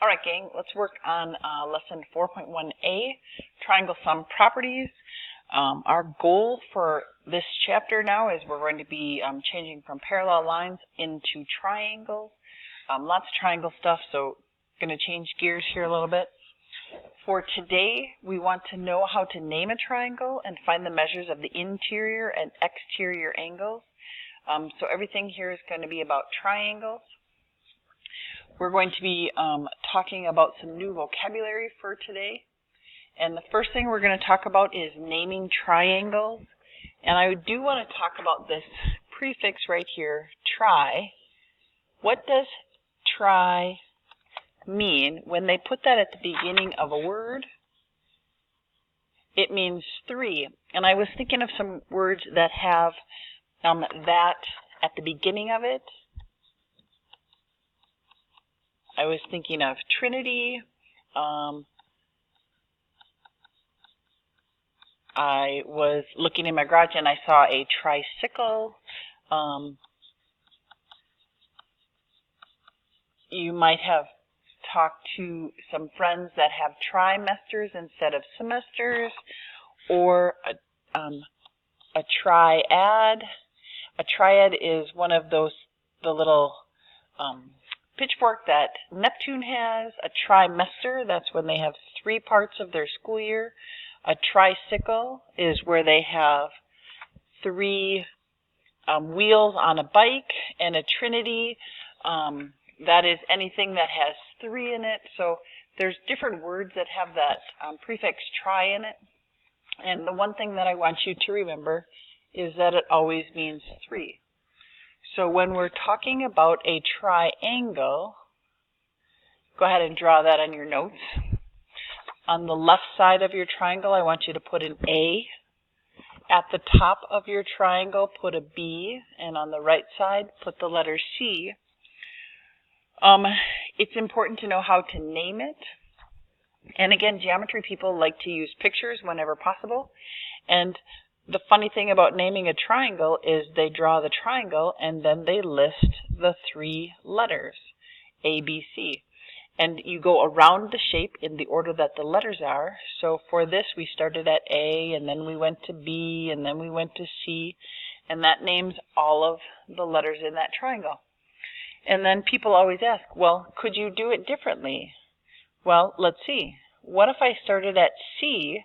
All right, gang, let's work on lesson 4.1a, triangle sum properties. Our goal for this chapter now is we're going to be changing from parallel lines into triangles. Lots of triangle stuff, so going to change gears here a little bit. For today, we want to know how to name a triangle and find the measures of the interior and exterior angles. So everything here is going to be about triangles. We're going to be talking about some new vocabulary for today. And the first thing we're going to talk about is naming triangles. And I do want to talk about this prefix right here, tri. What does tri mean? When they put that at the beginning of a word, it means three. And I was thinking of some words that have that at the beginning of it. I was thinking of Trinity. I was looking in my garage and I saw a tricycle. You might have talked to some friends that have trimesters instead of semesters, or a triad. A triad is one of those, the little pitchfork that Neptune has. A trimester, that's when they have 3 parts of their school year. A tricycle is where they have 3 wheels on a bike. And a trinity, that is anything that has 3 in it. So there's different words that have that prefix tri in it. And the one thing that I want you to remember is that it always means 3. So when we're talking about a triangle, go ahead and draw that on your notes. On the left side of your triangle, I want you to put an A. At the top of your triangle, put a B. And on the right side, put the letter C. It's important to know how to name it. And again, geometry people like to use pictures whenever possible. And the funny thing about naming a triangle is they draw the triangle and then they list the 3 letters, A, B, C. And you go around the shape in the order that the letters are. So for this, we started at A, and then we went to B, and then we went to C. And that names all of the letters in that triangle. And then people always ask, well, could you do it differently? Well, let's see. What if I started at C,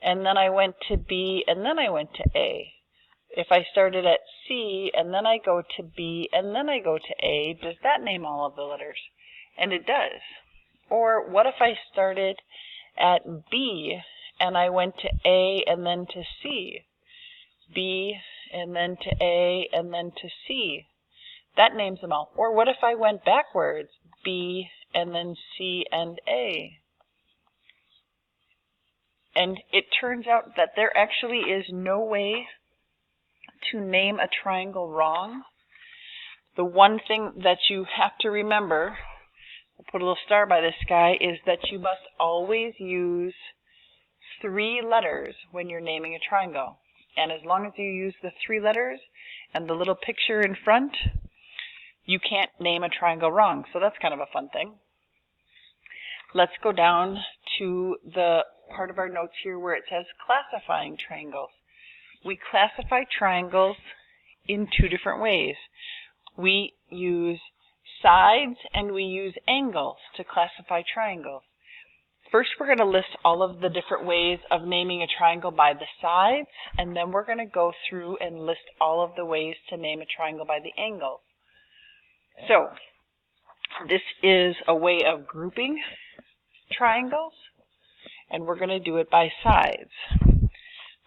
and then I went to B, and then I went to A? If I started at C, and then I go to B, and then I go to A, does that name all of the letters? And it does. Or what if I started at B, and I went to A, and then to C? B, and then to A, and then to C. That names them all. Or what if I went backwards? B, and then C, and A. And it turns out that there actually is no way to name a triangle wrong. The one thing that you have to remember, I'll put a little star by this guy, is that you must always use 3 letters when you're naming a triangle. And as long as you use the 3 letters and the little picture in front, you can't name a triangle wrong. So that's kind of a fun thing. Let's go down to the part of our notes here where it says classifying triangles. We classify triangles in 2 different ways. We use sides and we use angles to classify triangles. First, we're going to list all of the different ways of naming a triangle by the sides, and then we're going to go through and list all of the ways to name a triangle by the angles. So, this is a way of grouping triangles, and we're going to do it by sides.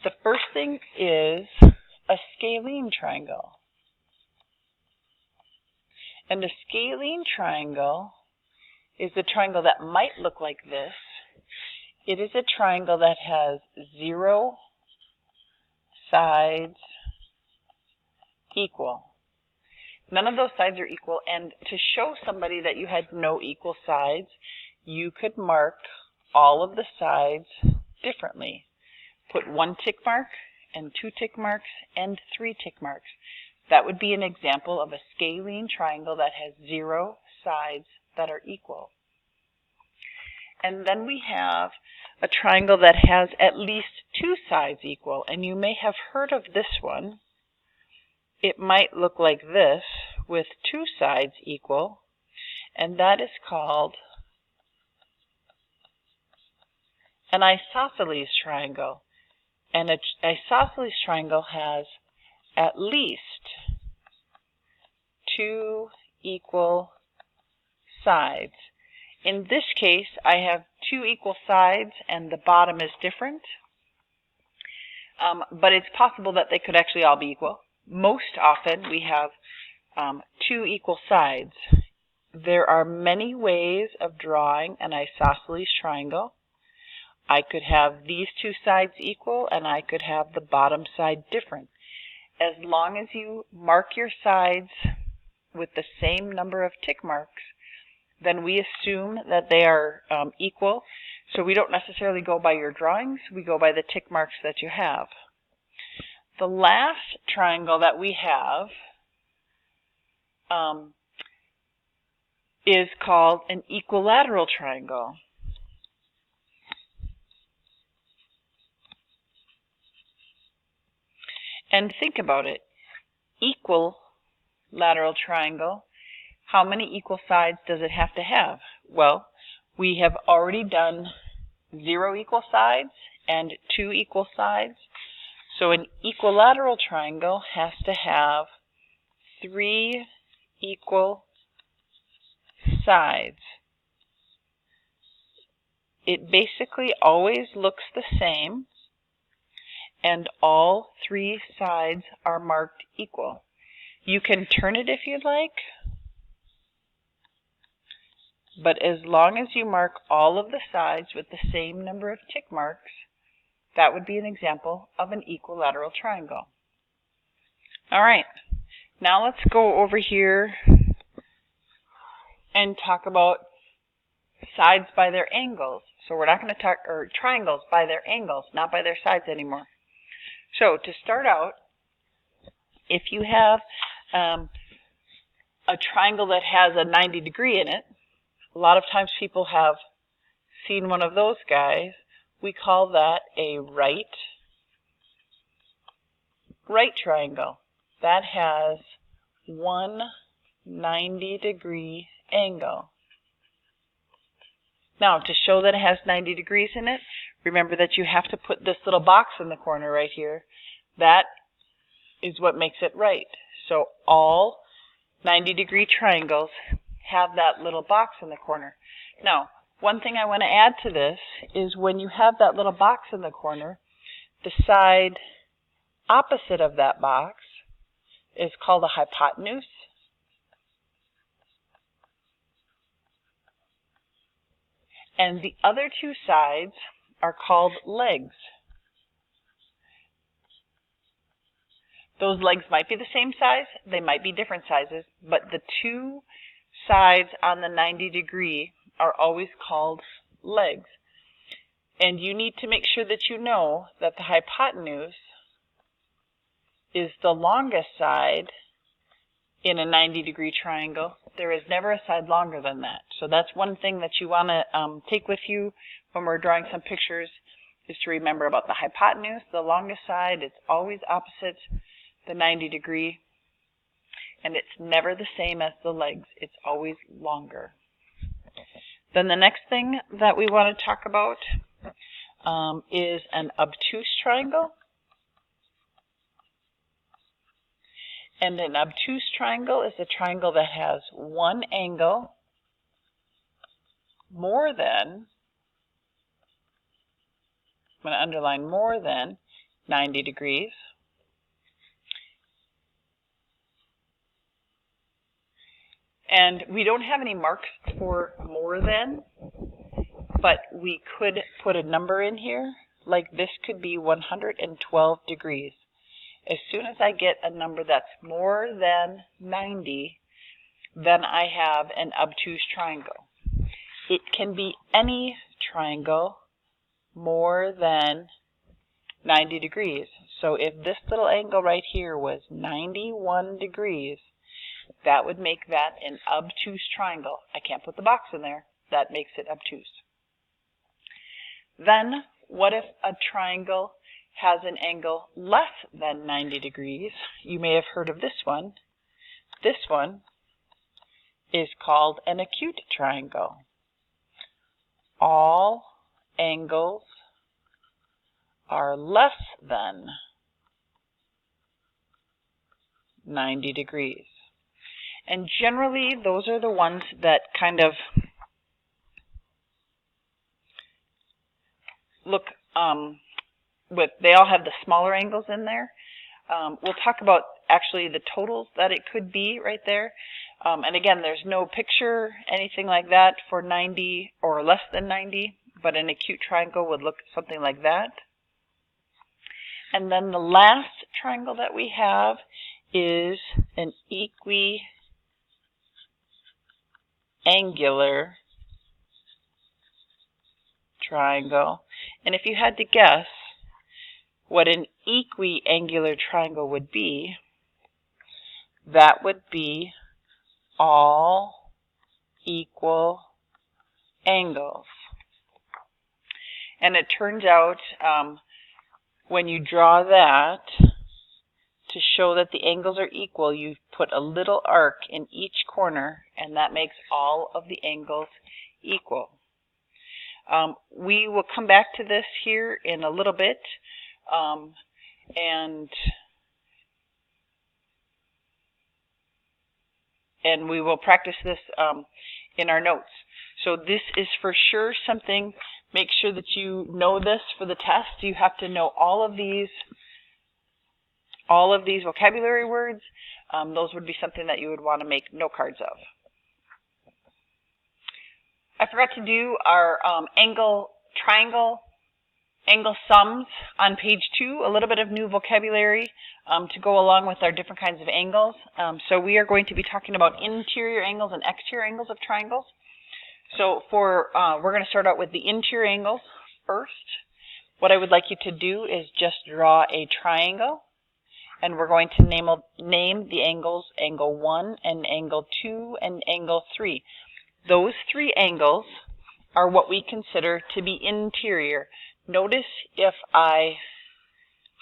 The first thing is a scalene triangle. And a scalene triangle is a triangle that might look like this. It is a triangle that has 0 sides equal. None of those sides are equal, and to show somebody that you had no equal sides, you could mark all of the sides differently. Put 1 tick mark, and 2 tick marks, and 3 tick marks. That would be an example of a scalene triangle that has 0 sides that are equal. And then we have a triangle that has at least two sides equal. And you may have heard of this one. It might look like this with two sides equal. And that is called an isosceles triangle. And an isosceles triangle has at least two equal sides. In this case, I have two equal sides and the bottom is different. But it's possible that they could actually all be equal. Most often we have two equal sides. There are many ways of drawing an isosceles triangle. I could have these two sides equal and I could have the bottom side different. As long as you mark your sides with the same number of tick marks, then we assume that they are equal. So we don't necessarily go by your drawings, we go by the tick marks that you have. The last triangle that we have is called an equilateral triangle. And think about it. Equilateral triangle, how many equal sides does it have to have? Well, we have already done 0 equal sides and 2 equal sides. So an equilateral triangle has to have 3 equal sides. It basically always looks the same, and all 3 sides are marked equal. You can turn it if you'd like, but as long as you mark all of the sides with the same number of tick marks, that would be an example of an equilateral triangle. All right, now let's go over here and talk about sides by their angles. So we're not going to talk, or triangles by their angles, not by their sides anymore. So to start out, if you have a triangle that has a 90 degree in it, a lot of times people have seen one of those guys. We call that a right triangle. That has one 90 degree angle. Now, to show that it has 90 degrees in it, remember that you have to put this little box in the corner right here. That is what makes it right. So all 90 degree triangles have that little box in the corner. Now, one thing I want to add to this is when you have that little box in the corner, the side opposite of that box is called a hypotenuse. And the other two sides are called legs. Those legs might be the same size, they might be different sizes, but the two sides on the 90 degree are always called legs. And you need to make sure that you know that the hypotenuse is the longest side in a 90 degree triangle. There is never a side longer than that. So that's one thing that you want to take with you when we're drawing some pictures, is to remember about the hypotenuse, the longest side. It's always opposite the 90 degree, and it's never the same as the legs. It's always longer. Then the next thing that we want to talk about is an obtuse triangle. And an obtuse triangle is a triangle that has one angle more than, I'm going to underline more than 90 degrees. And we don't have any marks for more than, but we could put a number in here. Like this could be 112 degrees. As soon as I get a number that's more than 90, then I have an obtuse triangle. It can be any triangle more than 90 degrees. So if this little angle right here was 91 degrees, that would make that an obtuse triangle. I can't put the box in there. That makes it obtuse. Then, what if a triangle has an angle less than 90 degrees? You may have heard of this one. This one is called an acute triangle. All angles are less than 90 degrees. And generally, those are the ones that kind of look, they all have the smaller angles in there. We'll talk about actually the totals that it could be right there. And again, there's no picture, anything like that for 90 or less than 90, but an acute triangle would look something like that. And then the last triangle that we have is an equiangular triangle. And if you had to guess what an equiangular triangle would be, that would be all equal angles. And it turns out when you draw that, to show that the angles are equal, you put a little arc in each corner, and that makes all of the angles equal. We will come back to this here in a little bit, and we will practice this in our notes. So this is for sure something, make sure that you know this for the test. You have to know all of these vocabulary words. Those would be something that you would want to make note cards of. I forgot to do our triangle angle sums on page 2, a little bit of new vocabulary to go along with our different kinds of angles. So we are going to be talking about interior angles and exterior angles of triangles. So we're going to start out with the interior angles first. What I would like you to do is just draw a triangle, and we're going to name the angles angle 1 and angle 2 and angle 3. Those 3 angles are what we consider to be interior. Notice if I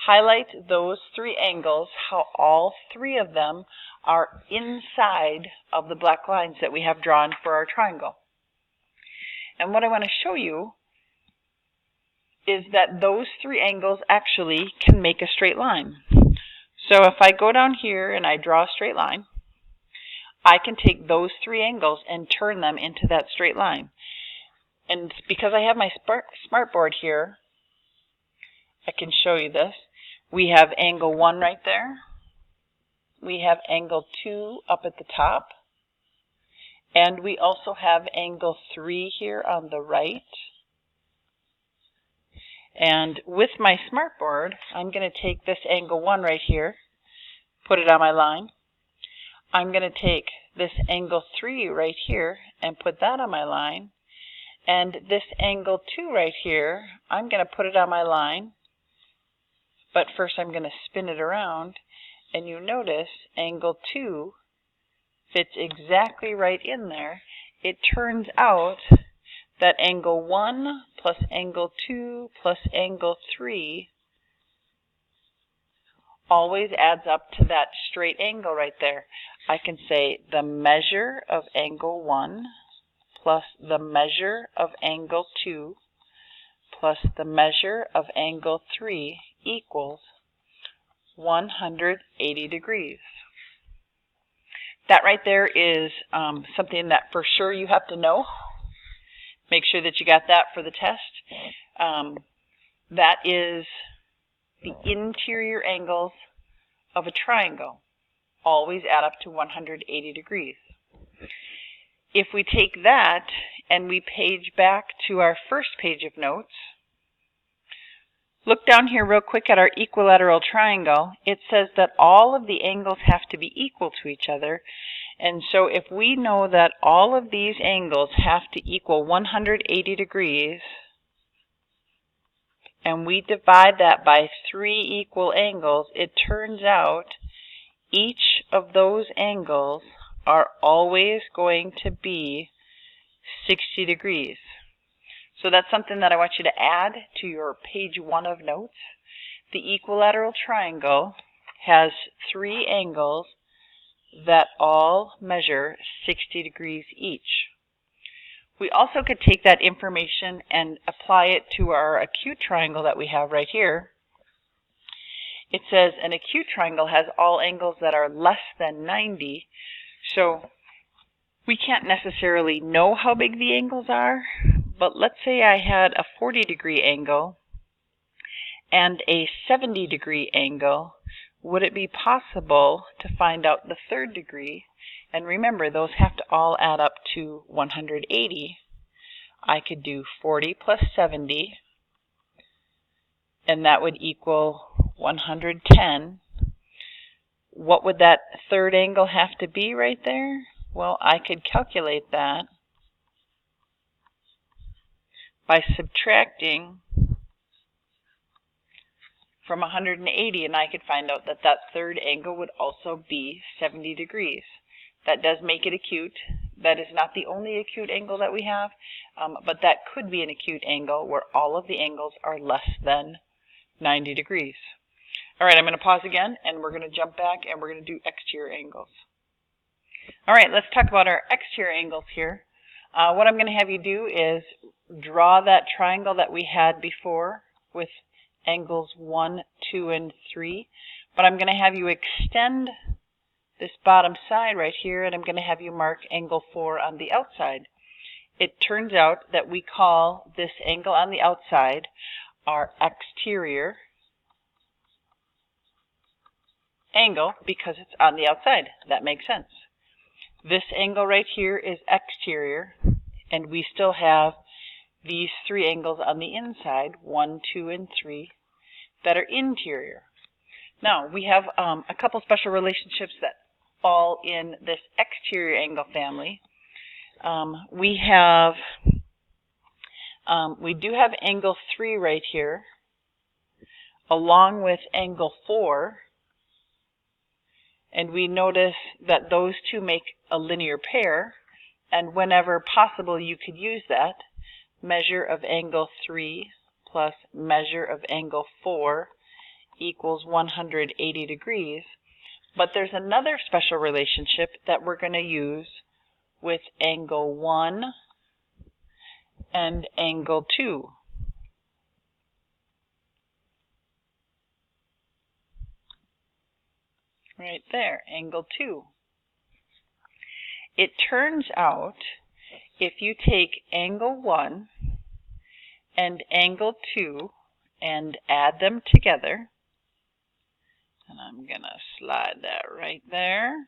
highlight those 3 angles, how all 3 of them are inside of the black lines that we have drawn for our triangle. And what I want to show you is that those 3 angles actually can make a straight line. So if I go down here and I draw a straight line, I can take those 3 angles and turn them into that straight line. And because I have my smartboard here, I can show you this. We have angle 1 right there. We have angle 2 up at the top. And we also have angle 3 here on the right. And with my smartboard, I'm going to take this angle 1 right here, put it on my line. I'm going to take this angle 3 right here and put that on my line. And this angle 2 right here, I'm going to put it on my line. But first I'm going to spin it around. And you notice angle 2 fits exactly right in there. It turns out that angle 1 plus angle 2 plus angle 3 always adds up to that straight angle right there. I can say the measure of angle 1 plus the measure of angle 2 plus the measure of angle 3 equals 180 degrees. That right there is something that for sure you have to know. Make sure that you got that for the test. That is the interior angles of a triangle. Always add up to 180 degrees. If we take that and we page back to our first page of notes, look down here real quick at our equilateral triangle. It says that all of the angles have to be equal to each other. And so if we know that all of these angles have to equal 180 degrees, and we divide that by 3 equal angles, it turns out each of those angles are always going to be 60 degrees. So that's something that I want you to add to your page 1 of notes. The equilateral triangle has 3 angles that all measure 60 degrees each. We also could take that information and apply it to our acute triangle that we have right here. It says an acute triangle has all angles that are less than 90. So we can't necessarily know how big the angles are, but let's say I had a 40-degree angle and a 70-degree angle. Would it be possible to find out the third degree? And remember, those have to all add up to 180. I could do 40 plus 70, and that would equal 110. What would that third angle have to be right there? Well, I could calculate that by subtracting from 180, and I could find out that that third angle would also be 70 degrees. That does make it acute. That is not the only acute angle that we have, but that could be an acute angle where all of the angles are less than 90 degrees. All right, I'm going to pause again, and we're going to jump back, and we're going to do exterior angles. All right, let's talk about our exterior angles here. What I'm going to have you do is draw that triangle that we had before with angles 1, 2, and 3, but I'm going to have you extend this bottom side right here, and I'm going to have you mark angle 4 on the outside. It turns out that we call this angle on the outside our exterior angle because it's on the outside. That makes sense. This angle right here is exterior, and we still have these 3 angles on the inside, 1, 2, and 3, that are interior. Now, we have a couple special relationships that fall in this exterior angle family. We do have angle 3 right here, along with angle 4, and we notice that those two make a linear pair, and whenever possible you could use that. Measure of angle 3 plus measure of angle 4 equals 180 degrees. But there's another special relationship that we're going to use with angle 1 and angle 2. Right there, angle 2. It turns out if you take angle 1 and angle 2 and add them together, and I'm going to slide that right there,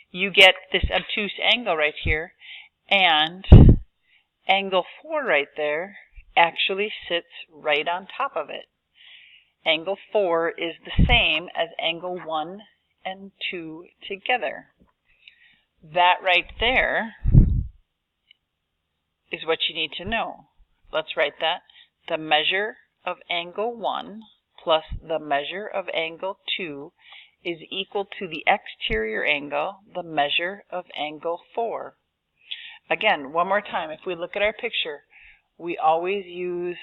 you get this obtuse angle right here, and angle 4 right there actually sits right on top of it. Angle 4 is the same as angle 1 and 2 together. That right there is what you need to know. Let's write that. The measure of angle 1 plus the measure of angle 2 is equal to the exterior angle, the measure of angle 4. Again, one more time, if we look at our picture, we always use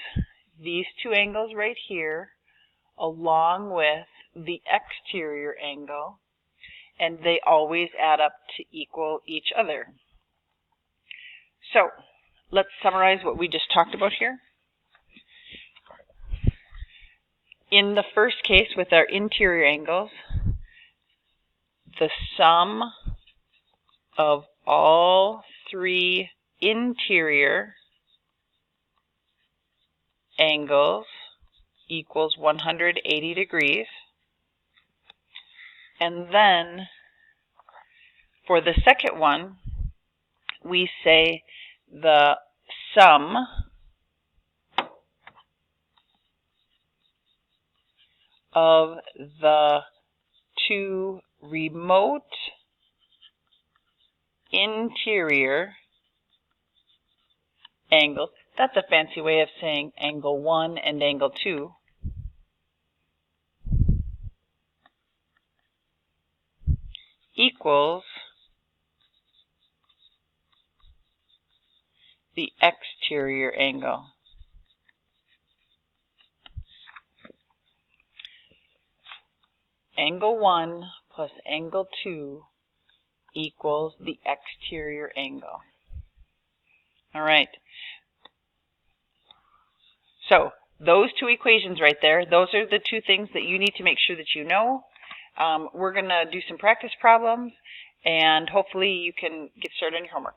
these 2 angles right here along with the exterior angle, and they always add up to equal each other. So, let's summarize what we just talked about here. In the first case with our interior angles, the sum of all 3 interior angles equals 180 degrees. And then for the second one, we say the sum of the 2 remote interior angles. That's a fancy way of saying angle 1 and angle 2. Equals the exterior angle. Angle 1 plus angle 2 equals the exterior angle. All right. So those two equations right there, those are the two things that you need to make sure that you know. We're going to do some practice problems, and hopefully you can get started on your homework.